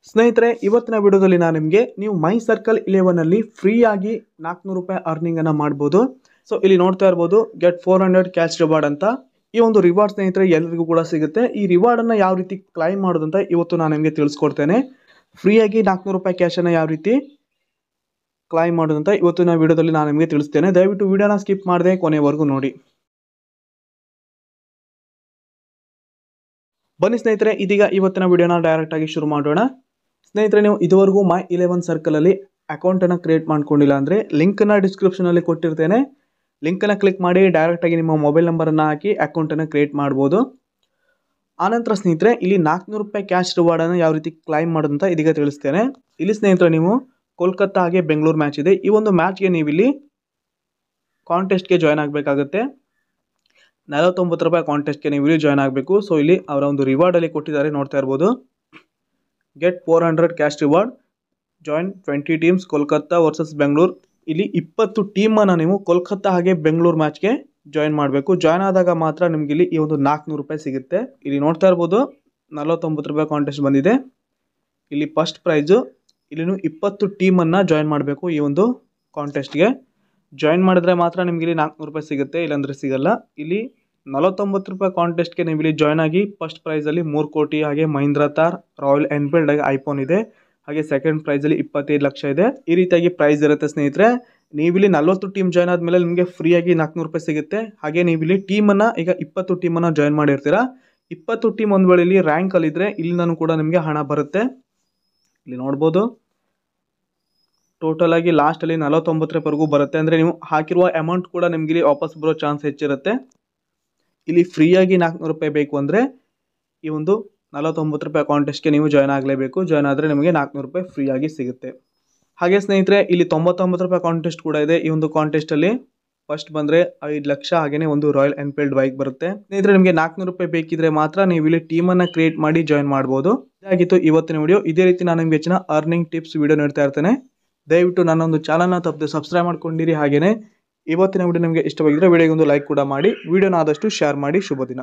ಸ್ನೇಹಿತರೆ, ಇವತ್ತಿನ ವಿಡಿಯೋದಲ್ಲಿ ನಾನು ನಿಮಗೆ ನೀವು ಮೈ ಸರ್ಕಲ್ 11 ಅಲ್ಲಿ ಫ್ರೀ ಆಗಿ 400 ರೂಪಾಯಿ ಅರ್ನಿಂಗ್ ಅನ್ನ ಮಾಡಬಹುದು. ಸೊ ಇಲ್ಲಿ ನೋಡ್ತಾ ಇರಬಹುದು ಗೆಟ್ 400 ಕ್ಯಾಶ್ ರಿವಾರ್ಡ್ ಅಂತ. ಈ ಒಂದು ರಿವಾರ್ಡ್ ಸ್ನೇಹಿತರೆ ಎಲ್ಲರಿಗೂ ಕೂಡ ಸಿಗುತ್ತೆ. ಈ ರಿವಾರ್ಡ್ ಅನ್ನ ಯಾವ ರೀತಿ ಕ್ಲೈಮ್ ಮಾಡೋದು ಅಂತ ಇವತ್ತು ನಾನು ನಿಮಗೆ ತಿಳಿಸ್ಕೊಡ್ತೇನೆ. ಫ್ರೀ ಆಗಿ 400 ರೂಪಾಯಿ ಕ್ಯಾಶ್ ಅನ್ನ ಯಾವ ರೀತಿ ಕ್ಲೈಮ್ ಮಾಡೋದು ಅಂತ ಇವತ್ತಿನ ವಿಡಿಯೋದಲ್ಲಿ ನಾನು ನಿಮಗೆ ತಿಳಿಸ್ತೇನೆ. ದಯವಿಟ್ಟು ವಿಡಿಯೋನ ಸ್ಕಿಪ್ ಮಾಡದೆ ಕೊನೆವರೆಗೂ ನೋಡಿ. ಬನ್ನಿ ಸ್ನೇಹಿತರೆ, ಇದೀಗ ಇವತ್ತಿನ ವಿಡಿಯೋನ ಡೈರೆಕ್ಟ್ ಆಗಿ ಶುರು ಮಾಡೋಣ. ಸ್ನೇಹಿತರೆ, ನೀವು ಇದುವರೆಗೂ ಮೈ 11 ಸರ್ಕಲ್ ಅಲ್ಲಿ ಅಕೌಂಟ್ ಅನ್ನು ಕ್ರಿಯೇಟ್ ಮಾಡ್ಕೊಂಡಿಲ್ಲ ಅಂದ್ರೆ ಲಿಂಕ್ ಅನ್ನ ಡಿಸ್ಕ್ರಿಪ್ಷನ್ ಅಲ್ಲಿ ಕೊಟ್ಟಿರ್ತೇನೆ. ಲಿಂಕ್ ಅನ್ನ ಕ್ಲಿಕ್ ಮಾಡಿ ಡೈರೆಕ್ಟ್ ಆಗಿ ನಿಮ್ಮ ಮೊಬೈಲ್ ನಂಬರ್ ಅನ್ನ ಹಾಕಿ ಅಕೌಂಟ್ ಅನ್ನು ಕ್ರಿಯೇಟ್ ಮಾಡಬಹುದು. ಆನಂತರ ಸ್ನೇಹಿತರೆ, ಇಲ್ಲಿ 400 ರೂಪಾಯಿ ಕ್ಯಾಶ್ ರಿವಾರ್ಡ್ ಅನ್ನು ಯಾವ ರೀತಿ ಕ್ಲೈಮ್ ಮಾಡೋದು ಅಂತ ಇದೀಗ ತಿಳಿಸ್ತೇನೆ. ಇಲ್ಲಿ ಸ್ನೇಹಿತರೆ, ನೀವು ಕೋಲ್ಕತ್ತಾ ಹಾಗೆ ಬೆಂಗಳೂರು ಮ್ಯಾಚ್ ಇದೆ. ಈ ಒಂದು ಮ್ಯಾಚ್ಗೆ ನೀವು ಇಲ್ಲಿ ಕಾಂಟೆಸ್ಟ್ಗೆ ಜಾಯ್ನ್ ಆಗಬೇಕಾಗುತ್ತೆ. 49 ರೂಪಾಯಿ ಕಾಂಟೆಸ್ಟ್ಗೆ ನೀವು ಇಲ್ಲಿ ಜಾಯ್ನ್ ಆಗಬೇಕು. ಸೊ ಇಲ್ಲಿ ಅವರ ಒಂದು ರಿವಾರ್ಡ್ ಅಲ್ಲಿ ಕೊಟ್ಟಿದ್ದಾರೆ, ನೋಡ್ತಾ ಇರ್ಬೋದು. Get 400 cash reward, join 20 teams Kolkata versus Bengaluru. ಇಲ್ಲಿ 20 ಟೀಮನ್ನು ನೀವು ಕೋಲ್ಕತ್ತಾ ಹಾಗೆ ಬೆಂಗಳೂರು ಮ್ಯಾಚ್ಗೆ ಜಾಯಿನ್ ಮಾಡಬೇಕು. ಜಾಯ್ನ್ ಆದಾಗ ಮಾತ್ರ ನಿಮ್ಗೆ ಇಲ್ಲಿ ಈ ಒಂದು 400 ರೂಪಾಯಿ ಸಿಗುತ್ತೆ. ಇಲ್ಲಿ ನೋಡ್ತಾ ಇರ್ಬೋದು 49 ರೂಪಾಯಿ ಕಾಂಟೆಸ್ಟ್ ಬಂದಿದೆ. ಇಲ್ಲಿ ಫಸ್ಟ್ ಪ್ರೈಸು. ಇಲ್ಲಿ ನೀವು 20 ಟೀಮನ್ನು ಜಾಯಿನ್ ಮಾಡಬೇಕು. ಈ ಒಂದು ಕಾಂಟೆಸ್ಟ್ಗೆ ಜಾಯಿನ್ ಮಾಡಿದ್ರೆ ಮಾತ್ರ ನಿಮ್ಗೆ ಇಲ್ಲಿ 400 ರೂಪಾಯಿ ಸಿಗುತ್ತೆ, ಇಲ್ಲಾಂದ್ರೆ ಸಿಗಲ್ಲ. ಇಲ್ಲಿ 49 ರೂಪಾಯಿ ಕಾಂಟೆಸ್ಟ್ಗೆ ನೀವು ಇಲ್ಲಿ ಜಾಯ್ನ್ ಆಗಿ ಫಸ್ಟ್ ಪ್ರೈಸಲ್ಲಿ 3 ಕೋಟಿ ಹಾಗೆ ಮಹೀಂದ್ರಾ ಥಾರ್, ರಾಯಲ್ ಎನ್ಫೀಲ್ಡ್ ಹಾಗೆ ಐಫೋನ್ ಇದೆ. ಹಾಗೆ ಸೆಕೆಂಡ್ ಪ್ರೈಸಲ್ಲಿ 25 ಲಕ್ಷ ಇದೆ. ಈ ರೀತಿಯಾಗಿ ಪ್ರೈಸ್ ಇರುತ್ತೆ ಸ್ನೇಹಿತರೆ. ನೀವಿಲ್ಲಿ 40 ಟೀಮ್ ಜಾಯ್ನ್ ಆದಮೇಲೆ ನಿಮಗೆ ಫ್ರೀಯಾಗಿ 400 ರೂಪಾಯಿ ಸಿಗುತ್ತೆ. ಹಾಗೆ ನೀವಿಲ್ಲಿ ಟೀಮನ್ನು ಈಗ 20 ಟೀಮನ್ನು ಜಾಯ್ನ್ ಮಾಡಿರ್ತೀರಾ. 20 ಟೀಮ್ ಒಂದು ವೇಳೆ ಇಲ್ಲಿ ರ್ಯಾಂಕಲ್ಲಿ ಇದ್ದರೆ ಇಲ್ಲಿಂದನೂ ಕೂಡ ನಿಮಗೆ ಹಣ ಬರುತ್ತೆ. ಇಲ್ಲಿ ನೋಡ್ಬೋದು ಟೋಟಲ್ ಆಗಿ ಲಾಸ್ಟಲ್ಲಿ 49 ರೂಪಾಯಿವರೆಗೂ ಬರುತ್ತೆ. ಅಂದರೆ ನೀವು ಹಾಕಿರುವ ಅಮೌಂಟ್ ಕೂಡ ನಿಮ್ಗೆ ಇಲ್ಲಿ ವಾಪಸ್ ಬರೋ ಚಾನ್ಸ್ ಹೆಚ್ಚಿರುತ್ತೆ. ಇಲ್ಲಿ ಫ್ರೀಯಾಗಿ 400 ರೂಪಾಯಿ ಬೇಕು ಅಂದರೆ ಈ ಒಂದು 49 ರೂಪಾಯಿ ಕಾಂಟೆಸ್ಟ್ಗೆ ನೀವು ಜಾಯ್ನ್ ಆಗಲೇಬೇಕು. ಜಾಯ್ನ್ ಆದರೆ ನಿಮಗೆ 400 ರೂಪಾಯಿ ಫ್ರೀಯಾಗಿ ಸಿಗುತ್ತೆ. ಹಾಗೆ ಸ್ನೇಹಿತರೆ, ಇಲ್ಲಿ 99 ರೂಪಾಯಿ ಕಾಂಟೆಸ್ಟ್ ಕೂಡ ಇದೆ. ಈ ಒಂದು ಕಾಂಟೆಸ್ಟಲ್ಲಿ ಫಸ್ಟ್ ಬಂದರೆ 5 ಲಕ್ಷ ಹಾಗೆಯೇ ಒಂದು ರಾಯಲ್ ಎನ್ಫೀಲ್ಡ್ ಬೈಕ್ ಬರುತ್ತೆ. ಸ್ನೇಹಿತರೆ, ನಿಮಗೆ 400 ರೂಪಾಯಿ ಬೇಕಿದ್ರೆ ಮಾತ್ರ ನೀವು ಇಲ್ಲಿ ಟೀಮನ್ನು ಕ್ರಿಯೇಟ್ ಮಾಡಿ ಜಾಯ್ನ್ ಮಾಡ್ಬೋದು. ಇದಾಗಿತ್ತು ಇವತ್ತಿನ ವಿಡಿಯೋ. ಇದೇ ರೀತಿ ನಾನು ನಿಮಗೆ ಹೆಚ್ಚಿನ ಅರ್ನಿಂಗ್ ಟಿಪ್ಸ್ ವಿಡಿಯೋ ನೀಡ್ತಾ ಇರ್ತೇನೆ. ದಯವಿಟ್ಟು ನನ್ನೊಂದು ಚಾನಲ್ನ ತಪ್ಪದೆ ಸಬ್ಸ್ಕ್ರೈಬ್ ಮಾಡ್ಕೊಂಡಿರಿ. ಹಾಗೆಯೇ ಇವತ್ತಿನ ವಿಡಿಯೋ ನಿಮಗೆ ಇಷ್ಟವಾಗಿದ್ದರೆ ವಿಡಿಯೋಗೆ ಒಂದು ಲೈಕ್ ಕೂಡ ಮಾಡಿ, ವಿಡಿಯೋನ ಆದಷ್ಟು ಶೇರ್ ಮಾಡಿ. ಶುಭ ದಿನ.